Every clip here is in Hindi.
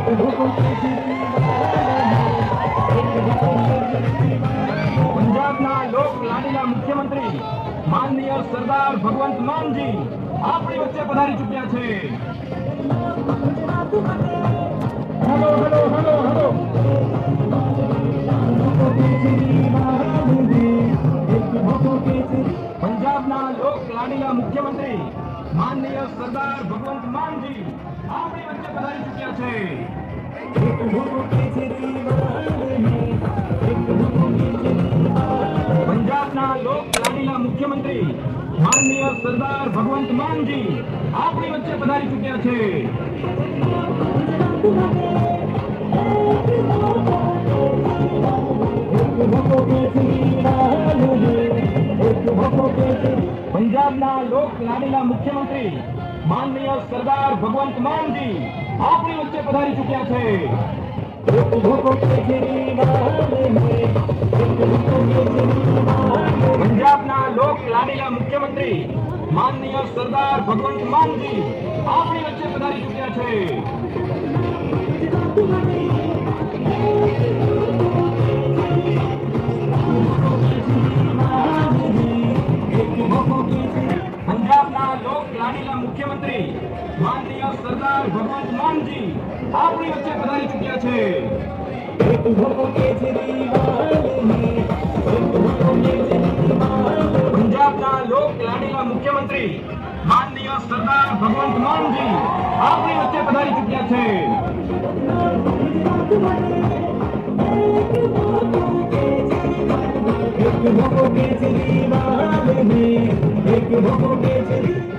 પંજાબના લોક લાડીલા મુખ્યમંત્રી માનનીય સરદાર ભગવંત માનજી આપણી વચ્ચે પધારી ચૂક્યા છે। હેલો હેલો હેલો હેલો પંજાબના લોક લાડીલા મુખ્યમંત્રી માનનીય સરદાર ભગવંત માનજી આપણી વચ્ચે પધારી ચૂક્યા છે। પંજાબના લોક લાડીલા મુખ્યમંત્રી માનનીય સરદાર ભગવંત માનજી આપણી વચ્ચે પધારી ચૂક્યા છે। પંજાબના લોક લાડીલા મુખ્યમંત્રી માનનીય સરદાર ભગવંત માનજી આપણી વચ્ચે પધારી ચૂક્યા છે। પંજાબના લોક લાડીલા મુખ્યમંત્રી માનનીય સરદાર ભગવંત માનજી આપણી વચ્ચે પધારી ચૂક્યા છે। પંજાબના લોક લાડીલા મુખ્યમંત્રી માનનીય સરદાર ભગવંત માનજી આપણી વચ્ચે પધારી ચૂક્યા છે। પંજાબના લોક લાડીલા મુખ્યમંત્રી માનનીય સરદાર ભગવંત માનજી આપણી વચ્ચે પધારી ચૂક્યા છે।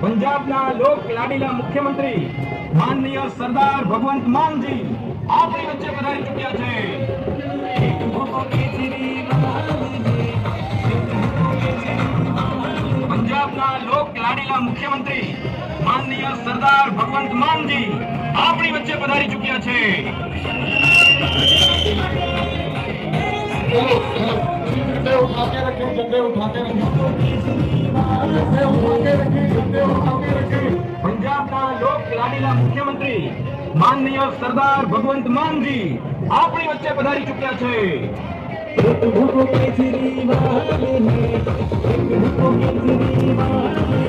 પંજાબના લોક લાડીલા મુખ્યમંત્રી માનનીય સરદાર ભગવંત માનજી આપણી વચ્ચે પધારી ચૂક્યા છે। પંજાબના લોક લાડીલા મુખ્યમંત્રી માનનીય સરદાર ભગવંત માનજી આપણી વચ્ચે પધારી ચૂક્યા છે। झंडे उठा के रखें, झंडे उठा के रखें, झंडे उठा के रखें, झंडे उठा के रखें। पंजाबना लोक लाडीला मुख्यमंत्री माननीय सरदार भगवंत मानजी આપણી વચ્ચે પધારી ચૂક્યા છે।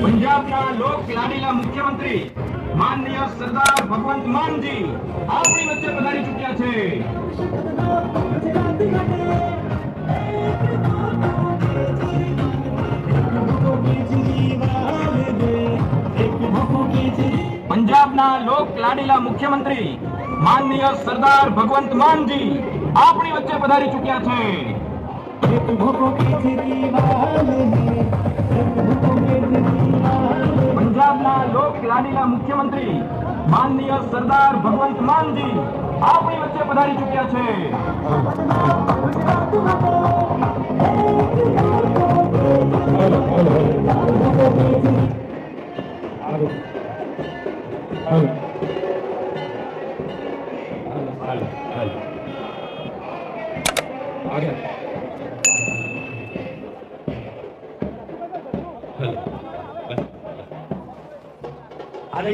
પંજાબના લોક લાડીલા મુખ્યમંત્રી માનનીય સરદાર ભગવંત માનજી આપણી વચ્ચે પધારી ચૂક્યા છે। પંજાબના લોક લાડીલા મુખ્યમંત્રી માનનીય સરદાર ભગવંત માનજી આપણી વચ્ચે પધારી ચૂક્યા છે। પંજાબના લોક લાડીલા મુખ્યમંત્રી માનનીય સરદાર ભગવંત માનજી આપણી વચ્ચે પધારી ચૂક્યા છે।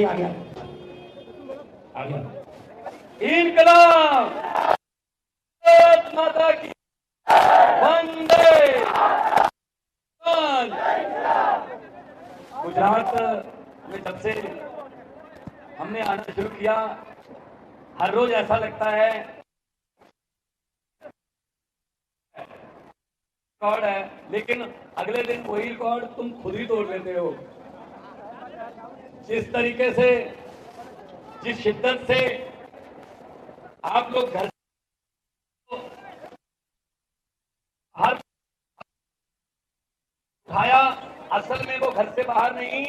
आ गया इनकलाब माता की वंदे। गुजरात में जब से हमने आना शुरू किया हर रोज ऐसा लगता है रिकॉर्ड है, लेकिन अगले दिन वही रिकॉर्ड तुम खुद ही तोड़ लेते हो। जिस तरीके से, जिस शिद्दत से आप लोग घर हर उठाया, असल में वो घर से बाहर नहीं,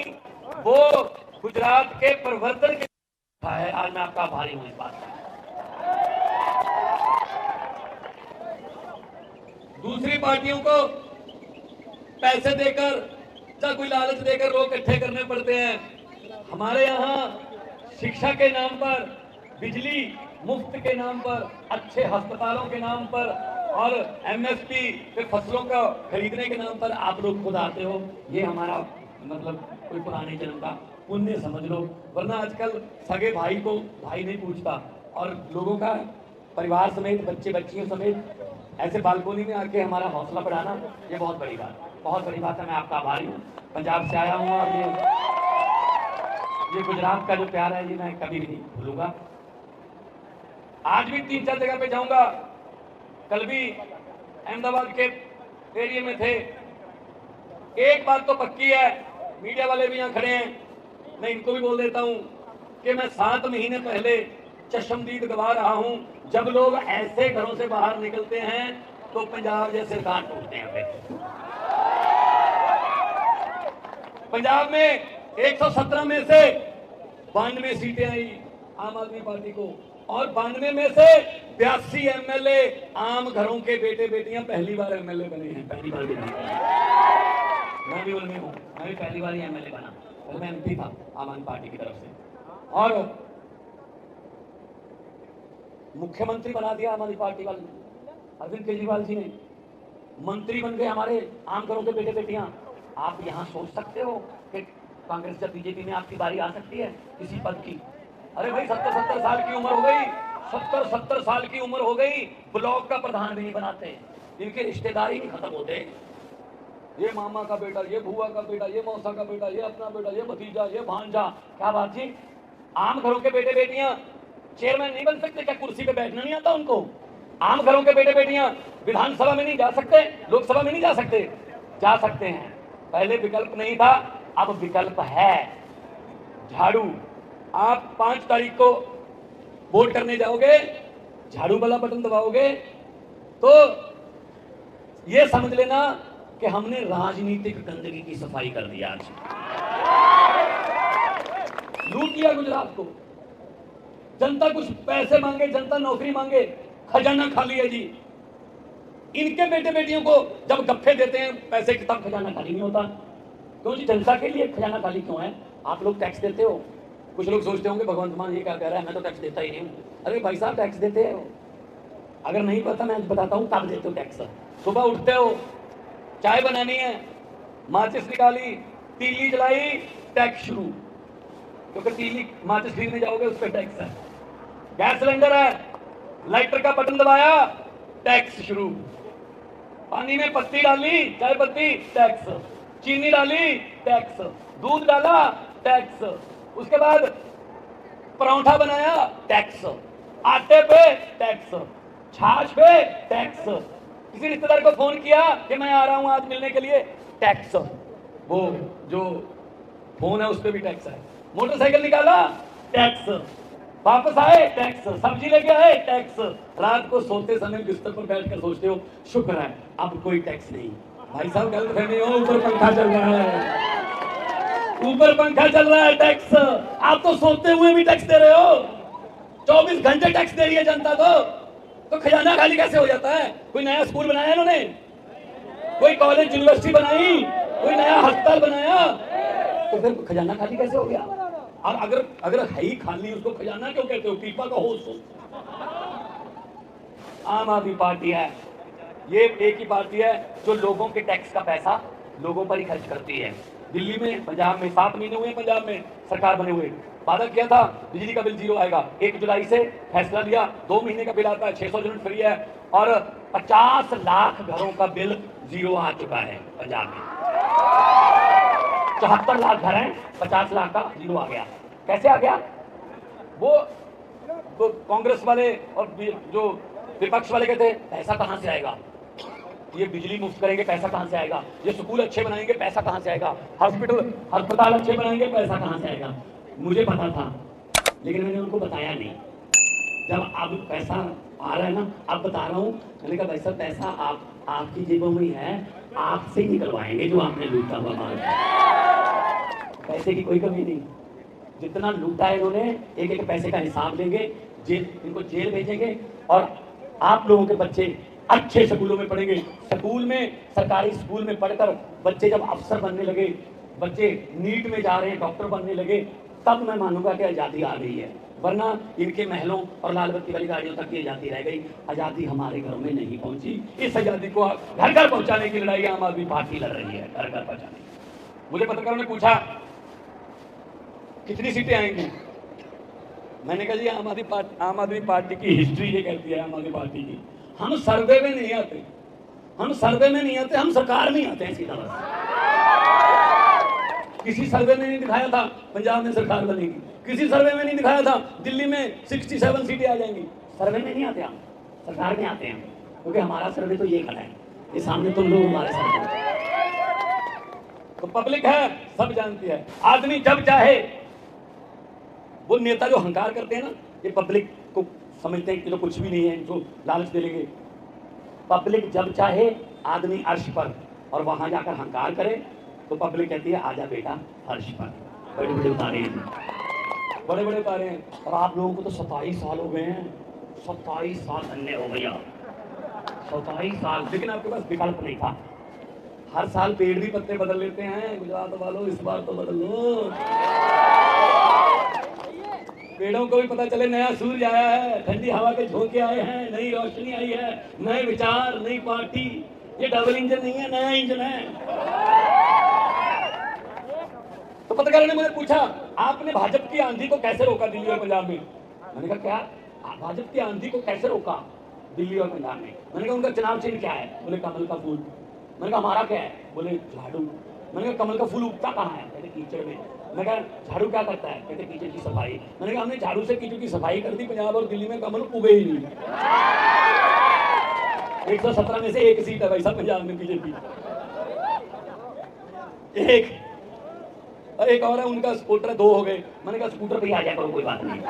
वो गुजरात के परिवर्तन के है। आज मैं आपका आभारी हूं इस बात का। दूसरी पार्टियों को पैसे देकर या कोई लालच देकर लोग इकट्ठे करने पड़ते हैं। हमारे यहाँ शिक्षा के नाम पर, बिजली मुफ्त के नाम पर, अच्छे अस्पतालों के नाम पर और एमएसपी पे फसलों का खरीदने के नाम पर आप लोग खुद आते हो। ये हमारा मतलब कोई पुराने जन्म का पुण्य समझ लो, वरना आजकल सगे भाई को भाई नहीं पूछता, और लोगों का परिवार समेत, बच्चे बच्चियों समेत ऐसे बालकोनी में आके हमारा हौसला बढ़ाना, ये बहुत बड़ी बात है। मैं आपका आभारी हूँ। पंजाब से आया हूँ और ये गुजरात का जो प्यार है ये मैं कभी भी नहीं भूलूंगा। आज भी 3-4 जगह पे जाऊंगा। कल भी अहमदाबाद के एरिया में थे। एक बात तो पक्की है, मीडिया वाले भी यहाँ खड़े हैं, मैं इनको भी बोल देता हूँ कि मैं 7 महीने पहले चश्मदीद गवा रहा हूँ, जब लोग ऐसे घरों से बाहर निकलते हैं तो पंजाब जैसे कान टूटते हैं। पंजाब में 117 में से 92 सीटें आई आम आदमी पार्टी को, और 92 में से 82 एमएलए आम घरों के बेटे बेटियां पहली बार एमएलए बने हैं। पहली बार मैं भी उनमें हूँ, मैं भी पहली बार एमएलए बना, और मैं एमपी था आम आदमी पार्टी की तरफ से, और मुख्यमंत्री बना दिया आम आदमी पार्टी वाले अरविंद केजरीवाल जी ने। मंत्री बन गए हमारे आम घरों के बेटे बेटियां। आप यहाँ सोच सकते हो कि कांग्रेस या बीजेपी में आपकी बारी आ सकती है किसी पद की? अरे भाई 70 साल की उम्र हो गई, 70 साल की उम्र हो गई, ब्लॉक का प्रधान भी नहीं बनाते, इनके रिश्तेदारी नहीं खत्म होते। ये मामा का बेटा, ये बुआ का बेटा, ये मौसा का बेटा, ये अपना बेटा, ये भतीजा, ये भांजा। क्या बात जी, आम घरों के बेटे बेटियां चेयरमैन नहीं बन सकते क्या? कुर्सी पे बैठना नहीं आता उनको? आम घरों के बेटे बेटियां विधानसभा में नहीं जा सकते, लोकसभा में नहीं जा सकते? जा सकते हैं। पहले विकल्प नहीं था, अब विकल्प है। झाड़ू, आप 5 तारीख को वोट करने जाओगे, झाड़ू वाला बटन दबाओगे तो ये समझ लेना कि हमने राजनीतिक गंदगी की सफाई कर दी। आज लूट लिया गुजरात को। जनता कुछ पैसे मांगे, जनता नौकरी मांगे, खजाना खाली है जी। इनके बेटे बेटियों को जब गप्फे देते हैं पैसे के, तब खजाना खाली नहीं होता। क्यों जी? जनता के लिए खजाना खाली क्यों है? आप लोग टैक्स देते हो। कुछ लोग सोचते होंगे भगवंत मान ये क्या कह रहा है, मैं तो टैक्स देता ही नहीं हूँ। अरे भाई साहब, टैक्स देते हो। अगर नहीं पता मैं बताता हूँ कब देते हो टैक्स। सुबह उठते हो, चाय बनानी है, माचिस निकाली, तीली जलाई, टैक्स शुरू, क्योंकि तीली माचिस खरीदने जाओगे उस पर टैक्स है। गैस सिलेंडर है, लाइटर का बटन दबाया, टैक्स शुरू। पानी में पत्ती डाली, चाय पत्ती, टैक्स। चीनी डाली, टैक्स। दूध डाला, टैक्स। उसके बाद परांठा बनाया, टैक्स। आटे पे टैक्स, छाछ पे टैक्स। किसी रिश्तेदार को फोन किया कि मैं आ रहा हूं आज मिलने के लिए, टैक्स। वो जो फोन है उस पर भी टैक्स है। मोटरसाइकिल निकाला, टैक्स। वापस आए, टैक्स। सब्जी लेके आए, टैक्स। रात को सोते समय बिस्तर पर बैठकर सोचते हो शुक्र है अब कोई टैक्स नहीं। भाई साहब गलत फहमी हो, ऊपर पंखा चल रहा है, ऊपर पंखा चल रहा है, टैक्स। आप तो सोते हुए भी टैक्स दे रहे हो। 24 घंटे टैक्स दे रही है जनता तो खजाना खाली कैसे हो जाता है? कोई नया स्कूल बनाया इन्होंने, कोई कॉलेज यूनिवर्सिटी बनाई, कोई नया अस्पताल बनाया, तो फिर खजाना खाली कैसे हो गया? और अगर है ही खाली, उसको खजाना क्यों कहते हो? पीपा का होश। आम आदमी पार्टी है, ये एक ही पार्टी है जो लोगों के टैक्स का पैसा लोगों पर ही खर्च करती है। दिल्ली में, पंजाब में 7 महीने हुए पंजाब में सरकार बने हुए, वादा किया था बिजली का बिल 0 आएगा। 1 जुलाई से फैसला लिया, 2 महीने का बिल आता है, 600 यूनिट फ्री है, और 50 लाख घरों का बिल 0 आ चुका है पंजाब में। 74 लाख घर हैं, 50 लाख का 0 आ गया। कैसे आ गया? वो तो कांग्रेस वाले और जो विपक्ष वाले कहते हैं पैसा कहां से आएगा, ये बिजली मुफ्त करेंगे पैसा कहां से आएगा, ये स्कूल अच्छे बनाएंगे पैसा कहां से आएगा, अस्पताल अच्छे बनाएंगे पैसा कहां से आएगा। मुझे पता था, लेकिन मैंने उनको बताया नहीं। जब अब पैसा आ रहा है ना, अब बता रहा हूँ। मैंने कहा भाई साहब पैसा आपकी जेबों में है, आपसे ही निकलवाएंगे जो आपने लूटा हुआ माल। पैसे की कोई कमी नहीं, जितना लूटा है इन्होंने एक एक पैसे का हिसाब लेंगे, इनको जेल भेजेंगे, और आप लोगों के बच्चे अच्छे स्कूलों में पढ़ेंगे। स्कूल में, सरकारी स्कूल में पढ़कर बच्चे जब अफसर बनने लगे, बच्चे नीट में जा रहे हैं, डॉक्टर बनने लगे, तब मैं मानूंगा कि आज़ादी आ गई है। वरना इनके महलों और लाल बत्ती वाली गाड़ियों तक की आज़ादी रह गई। आज़ादी हमारे घरों में नहीं पहुंची। इस आज़ादी को घर घर पहुंचाने की लड़ाई आम आदमी पार्टी लड़ रही है, घर घर पहुंचाने। मुझे पत्रकारों ने पूछा कितनी सीटें आएंगी, मैंने कहा जी आम आदमी पार्टी की हिस्ट्री ये कहती है, आम आदमी पार्टी की, हम सर्वे में नहीं आते, हम सर्वे में नहीं आते, हम सरकार में आते हैं सीधा। बस किसी सर्वे में नहीं दिखाया था पंजाब में सरकार बनेगी, किसी सर्वे में नहीं दिखाया था दिल्ली में 67 सीटें आ जाएंगी। सर्वे में नहीं आते हम, सरकार में आते हैं, क्योंकि हमारा सर्वे तो ये खड़ा है, ये सामने तुम लोग हमारे सर्वे। तो पब्लिक है, सब जानती है। आदमी जब चाहे, वो नेता जो हंकार करते हैं ना, ये पब्लिक को समझते हैं कि तो कुछ भी नहीं है, जो लालच दे लेंगे। पब्लिक जब चाहे आदमी अर्श पर और वहां जाकर हंकार करे तो पब्लिक कहती है आजा बेटा अर्श पर। बड़े बड़े उतारे हैं, बड़े बड़े उतारे हैं। और आप लोगों को तो 27 साल हो गए हैं, 27 साल धन्य हो गया, 27 साल। लेकिन आपके पास विकल्प नहीं था। हर साल पेड़ भी पत्ते बदल लेते हैं गुजरात वालों, इस बार तो बदल लो। पेड़ों को भी पता चले नया सूरज आया है, ठंडी हवा के झोंके आए हैं, नई रोशनी आई है, नए विचार, नई पार्टी। ये डबल इंजन नहीं है, नया इंजन है। तो पत्रकारों ने मुझे पूछा आपने भाजपा की आंधी को कैसे रोका दिल्ली और पंजाब में? मैंने कहा क्या भाजपा की आंधी को कैसे रोका दिल्ली और पंजाब में? मैंने कहा उनका चुनाव चिन्ह क्या है? बोले कमल का फूल। मैंने कहा हमारा क्या है? बोले झाड़ू। मैंने कहा कमल का फूल उगता कहाँ है? कहते कीचड़ में। मैंने कहा झाड़ू क्या करता है? कहते कीचड़ की सफाई। मैंने कहा हमने झाड़ू से कीचड़ की सफाई कर दी, पंजाब और दिल्ली में कमल उगे ही नहीं। 117 में से एक सीट है भाई साहब पंजाब में बीजेपी, एक और है, उनका स्कूटर 2 हो गए। मैंने कहा स्कूटर पे ही आ जाए करो, कोई बात नहीं।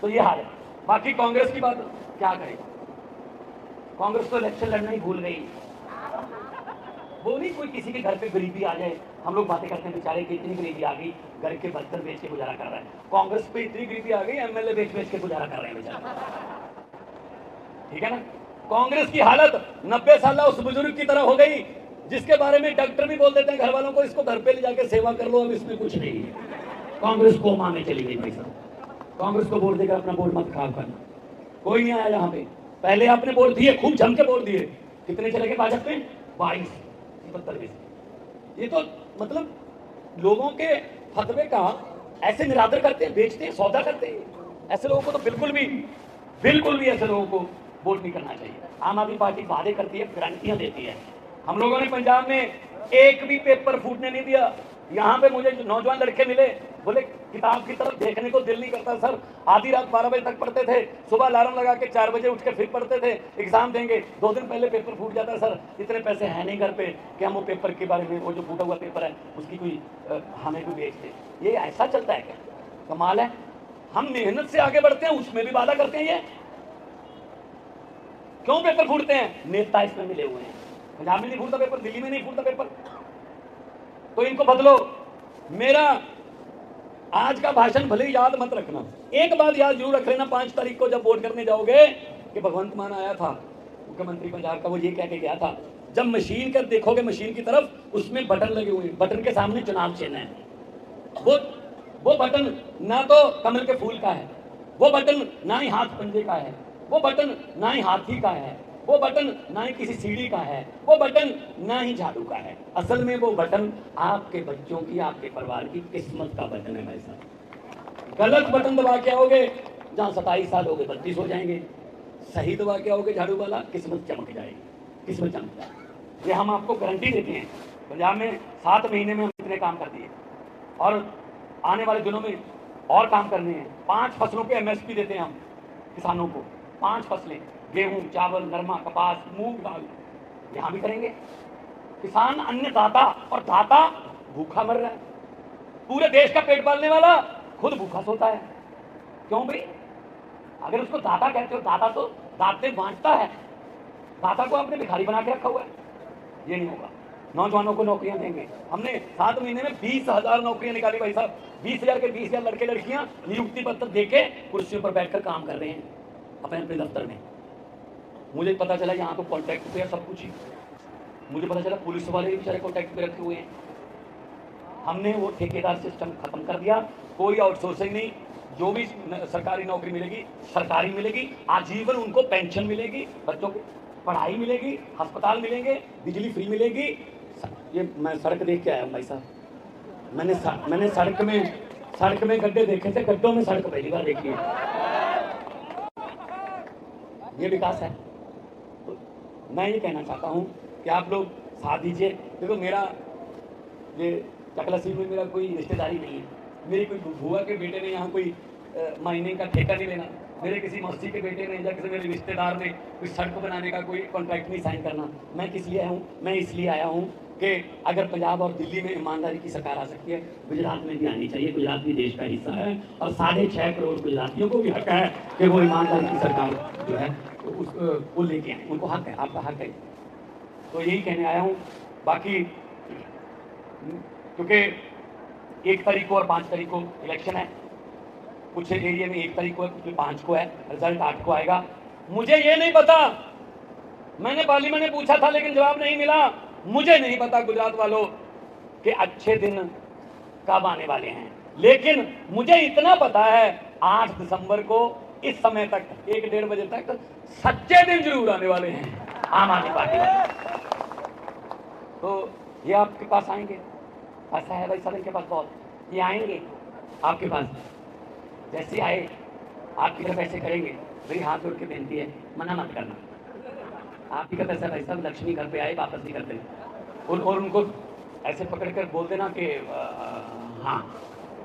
तो ये हाल है। बाकी कांग्रेस की बात क्या करेगा? कांग्रेस तो इलेक्शन लड़ना ही भूल गई। वो नहीं कोई किसी के घर पे गरीबी आ जाए, हम लोग बातें करते हैं बेचारे की इतनी गरीबी आ गई, घर के बर्तन बेच के गुजारा कर रहा है। कांग्रेस पे इतनी गरीबी आ गई, एमएलए बेच के गुजारा कर रहे हैं बेचारे। ठीक है ना? कांग्रेस की हालत 90 साल उस बुजुर्ग की तरह हो गई जिसके बारे में डॉक्टर भी बोल देते हैं घर वालों को, इसको घर पे ले जाके सेवा कर लो, अब इसमें कुछ नहीं है। कांग्रेस कोमा में चली गई भाई साहब। कांग्रेस को वोट देकर अपना वोट मत खराब करना। कोई नहीं आया यहाँ पे। पहले आपने वोट दिए, खूब जम के वोट दिए, कितने चले गए भाजपा में? 22-72। ये तो मतलब लोगों के फतवे का ऐसे निरादर करते हैं, बेचते हैं, सौदा करते हैं। ऐसे लोगों को तो बिल्कुल भी ऐसे लोगों को वोट नहीं करना चाहिए। आम आदमी पार्टी वादे करती है, गारंटियां देती है। हम लोगों ने पंजाब में एक भी पेपर फूटने नहीं दिया। यहाँ पे मुझे नौजवान लड़के मिले, बोले किताब की तरफ देखने को दिल नहीं करता सर, आधी रात 12 बजे तक पढ़ते थे, सुबह अलार्म लगा के 4 बजे उठ के फिर पढ़ते थे, एग्जाम देंगे 2 दिन पहले पेपर फूट जाता है सर, इतने पैसे हैं नहीं घर पे कि हम वो पेपर के बारे में, वो जो फूटा हुआ पेपर है उसकी कोई हमें कोई बेच दे। ये ऐसा चलता है क्या? कमाल है। हम मेहनत से आगे बढ़ते हैं, उसमें भी वादा करते हैं। ये क्यों पेपर फूटते हैं? नेता इसमें मिले हुए हैं। पंजाब में नहीं फूटता पेपर, दिल्ली में नहीं फूटता पेपर, तो इनको बदलो। मेरा आज का भाषण भले ही याद मत रखना, एक बात याद जरूर रख लेना, 5 तारीख को जब वोट करने जाओगे कि भगवंत मान आया था मुख्यमंत्री पंजाब का, वो ये कह के गया था, जब मशीन कर देखोगे मशीन की तरफ, उसमें बटन लगे हुए हैं, बटन के सामने चुनाव चिन्ह है। वो बटन ना तो कमल के फूल का है, वो बटन ना ही हाथ पंजे का है, वो बटन ना ही हाथी का है, वो बटन ना ही किसी सीढ़ी का है, वो बटन ना ही झाड़ू का है। असल में वो बटन आपके बच्चों की, आपके परिवार की किस्मत का बटन है भाई साहब। गलत बटन दबा के आओगे, जहाँ 27 साल हो गए 32 हो जाएंगे। सही दबा के आओगे झाड़ू वाला, किस्मत चमक जाएगी, किस्मत चमक जाएगी। ये हम आपको गारंटी देते हैं। पंजाब में 7 महीने में हम इतने काम कर दिए और आने वाले दिनों में और काम करने हैं। 5 फसलों पे MSP देते हैं हम किसानों को, 5 फसलें, गेहूं, चावल, नरमा, कपास, मूंग, दाल, यहां भी करेंगे। किसान अन्नदाता, और दाता भूखा मर रहा है। पूरे देश का पेट पालने वाला खुद भूखा सोता है। क्यों भाई? अगर उसको दाता कहते हो, दाता तो दाते बांटता है, दाता को आपने भिखारी बना के रखा हुआ है। ये नहीं होगा। नौजवानों को नौकरियां देंगे। हमने 7 महीने में 20,000 नौकरियां निकाली भाई साहब। 20,000 के 20,000 लड़के लड़कियां नियुक्ति पत्र देके कुर्सियों पर बैठकर काम कर रहे हैं अपने अपने दफ्तर में। मुझे पता चला यहाँ तो कॉन्ट्रैक्ट पे है सब कुछ ही। मुझे पता चला पुलिस वाले भी बेचारे कॉन्ट्रैक्ट पे रखे हुए हैं। हमने वो ठेकेदार सिस्टम खत्म कर दिया। कोई आउटसोर्सिंग नहीं। जो भी सरकारी नौकरी मिलेगी सरकारी मिलेगी, आजीवन उनको पेंशन मिलेगी, बच्चों को पढ़ाई मिलेगी, अस्पताल मिलेंगे, बिजली फ्री मिलेगी। ये मैं सड़क देख के आया हूँ भाई साहब। मैंने सड़क में गड्ढे देखे थे, गड्ढों में सड़क पहली बार देखी है। ये विकास है। तो मैं ये कहना चाहता हूँ कि आप लोग साथ दीजिए। देखो मेरा ये चकलासी में मेरा कोई रिश्तेदारी नहीं है, मेरी कोई बुआ के बेटे ने यहाँ कोई महीने का ठेका नहीं लेना, मेरे किसी मौसी के बेटे ने या किसी मेरे रिश्तेदार ने कोई सड़क बनाने का कोई कॉन्ट्रैक्ट नहीं साइन करना। मैं किस लिए आया हूँ? मैं इसलिए आया हूँ कि अगर पंजाब और दिल्ली में ईमानदारी की सरकार आ सकती है, गुजरात में भी आनी चाहिए। गुजरात भी देश का हिस्सा है और 6.5 करोड़ गुजरातियों को भी हक है कि वो ईमानदारी की सरकार जो है वो लेके आए। उनको हक है, आपका हक है। तो यही कहने आया हूँ। बाकी क्योंकि 1 तारीख को और 5 तारीख को इलेक्शन है, कुछ एरिया में 1 तारीख को है, कुछ 5 को है, रिजल्ट 8 को आएगा। मुझे ये नहीं पता, मैंने पार्लियामेंट में पूछा था लेकिन जवाब नहीं मिला। मुझे नहीं पता गुजरात वालों कि अच्छे दिन कब आने वाले हैं, लेकिन मुझे इतना पता है 8 दिसंबर को इस समय तक 1-1.5 बजे तक सच्चे दिन जरूर आने वाले हैं आम आदमी पार्टी वाले। तो ये आपके पास आएंगे, ऐसा है भाई सब इनके पास बहुत, ये आएंगे आपके पास, जैसे आए आपकी तरफ ऐसे करेंगे। मेरी हाथ जोड़ के बेनती है, मना मत करना। आपकी का पैसा भाई साहब लक्ष्मी घर पे आए वापस नहीं करते, और उनको ऐसे पकड़ कर बोल देना कि हाँ,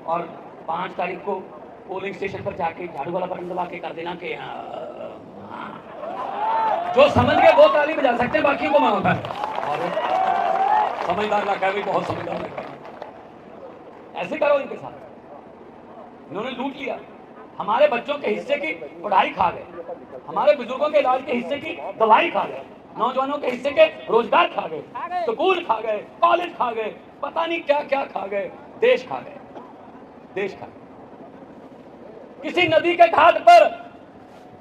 और 5 तारीख को पोलिंग स्टेशन पर जाके झाड़ू वाला बटन दबा के कर देना कि हाँ। जो समझ गए वो ताली बजा सकते हैं, बाकी को मांगता है। और समझदार लगा भी बहुत समझदार लगा, ऐसे करो इनके साथ। इन्होंने लूट लिया, हमारे बच्चों के हिस्से की पढ़ाई खा गए, हमारे बुजुर्गों के इलाज के हिस्से की दवाई खा गए, नौजवानों के हिस्से के रोजगार खा गए, स्कूल खा गए, कॉलेज खा गए, पता नहीं क्या क्या खा गए, देश खा गए, देश खा गए। किसी नदी के घाट पर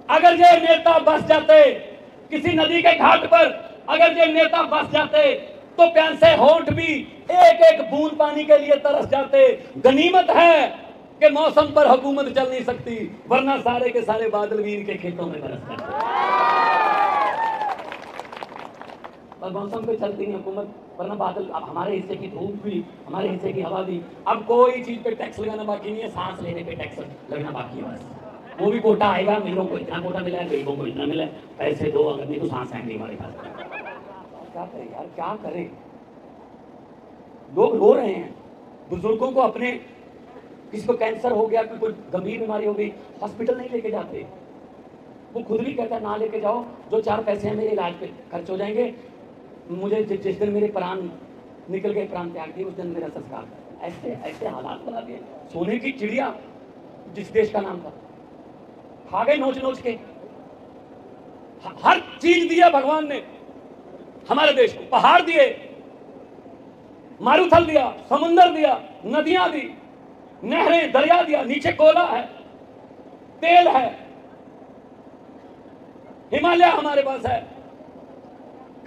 अगर ये नेता बस जाते, किसी नदी के घाट पर अगर ये नेता बस जाते तो प्यासे होंठ भी एक एक बूंद पानी के लिए तरस जाते। गनीमत है कि मौसम पर हुकूमत चल नहीं सकती, वरना सारे के सारे बादल भी इनके खेतों में बरस जाते। और मौसम पे चलती नहीं हुकूमत, वरना बादल, अब हमारे हिस्से की धूप भी, हमारे हिस्से की हवा भी। अब कोई चीज पे टैक्स लगाना बाकी नहीं है, सांस लेने पे टैक्स लगना बाकी है बस। वो भी कोटा आएगा, मिलों को इतना कोटा मिला है, गरीबों को इतना मिला है, पैसे दो, अगर नहीं तो सांस आएंगे हमारे पास। क्या करें यार, क्या करें? लोग रो रहे हैं, बुजुर्गों को अपने, किसी को कैंसर हो गया, कोई गंभीर बीमारी हो गई, हॉस्पिटल नहीं लेके जाते। वो खुद भी कहता है ना लेके जाओ, जो 4 पैसे हैं मेरे इलाज पे खर्च हो जाएंगे, मुझे जिस दिन मेरे प्राण निकल गए, प्राण त्याग दिए, उस दिन मेरा संस्कार। ऐसे ऐसे हालात बना दिए। सोने की चिड़िया जिस देश का नाम था, खा गए नोच नोच के। हर चीज दिया भगवान ने हमारे देश को, पहाड़ दिए, मारूथल दिया, समुंदर दिया, नदियां दी, नहरें, दरिया दिया, नीचे कोयला है, तेल है, हिमालय हमारे पास है।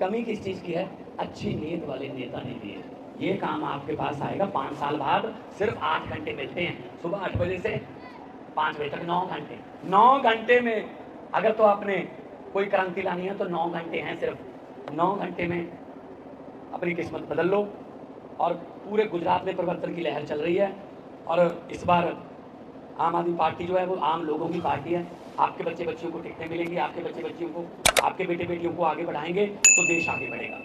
कमी किस चीज की है? अच्छी नीयत वाले नेता ने दिए। ये काम आपके पास आएगा 5 साल बाद। सिर्फ 8 घंटे मिलते हैं, सुबह 8 बजे से 5 बजे तक, 9 घंटे। 9 घंटे में अगर तो आपने कोई क्रांति लानी है तो 9 घंटे हैं सिर्फ। 9 घंटे में अपनी किस्मत बदल लो। और पूरे गुजरात में परिवर्तन की लहर चल रही है, और इस बार आम आदमी पार्टी जो है वो आम लोगों की पार्टी है। आपके बच्चे बच्चियों को टिकटें मिलेंगी, आपके बच्चे बच्चियों को, आपके बेटे बेटियों को आगे बढ़ाएंगे तो देश आगे बढ़ेगा।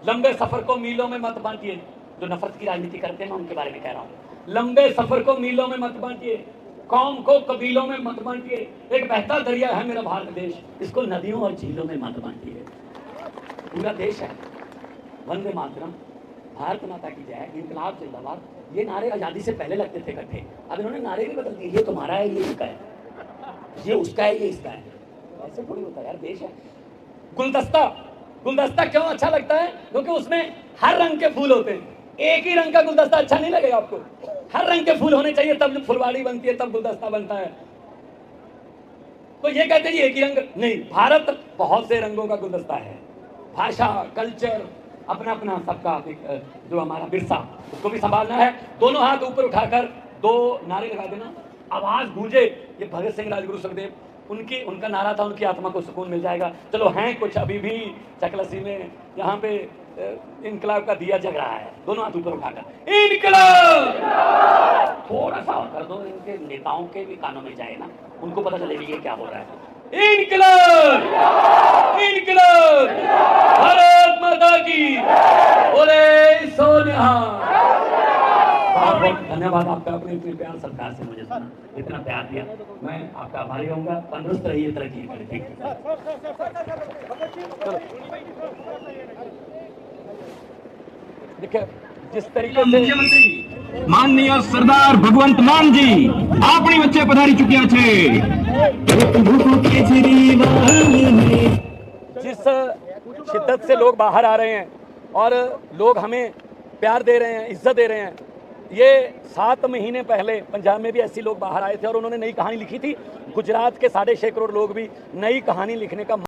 लंबे सफर को मीलों में मत बांटिए। जो नफरत की राजनीति करते हैं मैं उनके बारे में कह रहा हूँ। लंबे सफर को मीलों में मत बांटिए, कौम को कबीलों में मत बांटिए। एक बहता दरिया है मेरा भारत देश, इसको नदियों और झीलों में मत बांटिए। पूरा देश है। वंदे मातरम, भारत माता की जय, इंकलाब जिंदाबाद, ये नारे आजादी से पहले लगते थे इकट्ठे, अब इन्होंने नारे भी बदल दिए। ये तुम्हारा है, ये इसका है, ये उसका है, ये इसका है। ऐसे थोड़ी होता है यार, देश है। गुलदस्ता, गुलदस्ता क्यों अच्छा लगता है? क्योंकि उसमें हर रंग के फूल होते हैं। एक ही रंग का गुलदस्ता अच्छा नहीं लगेगा आपको, हर रंग के फूल होने चाहिए, तब फुलवाड़ी बनती है, तब गुलदस्ता बनता है। तो ये कहते हैं एक ही रंग नहीं, भारत बहुत से रंगों का गुलदस्ता है। भाषा, कल्चर, अपना अपना सबका जो हमारा विरसा, उसको भी संभालना है। दोनों हाथ ऊपर उठाकर 2 नारे लगा देना, आवाज गूंजे। ये भगत सिंह, राजगुरु, सुखदेव, उनका नारा था, उनकी आत्मा को सुकून मिल जाएगा। चलो हैं कुछ अभी भी चकलसी में, यहाँ पे इनकलाब का दिया जग रहा है, दोनों हाथ ऊपर उठाकर इनकलाब। थोड़ा सा और कर दो, इनके नेताओं के भी कानों में जाए ना, उनको पता चले ये क्या हो रहा है। इनकलाब, इनकलाब, भारत माता की बोले सो निहाल। बहुत बहुत धन्यवाद आपका, अपने इतने प्यार सत्कार से मुझे सुना, इतना प्यार दिया, मैं आपका आभारी रहूंगा। तंदुरुस्त रहिए, तरक्की करें। ठीक है, देखिए जिस तरीके से मुख्यमंत्री माननीय सरदार भगवंत मान जी अपनी वच्चे पधारी चुक्या छे। जिस शिद्दत से लोग बाहर आ रहे हैं और लोग हमें प्यार दे रहे हैं, इज्जत दे रहे हैं, ये 7 महीने पहले पंजाब में भी ऐसे लोग बाहर आए थे और उन्होंने नई कहानी लिखी थी। गुजरात के 6.5 करोड़ लोग भी नई कहानी लिखने का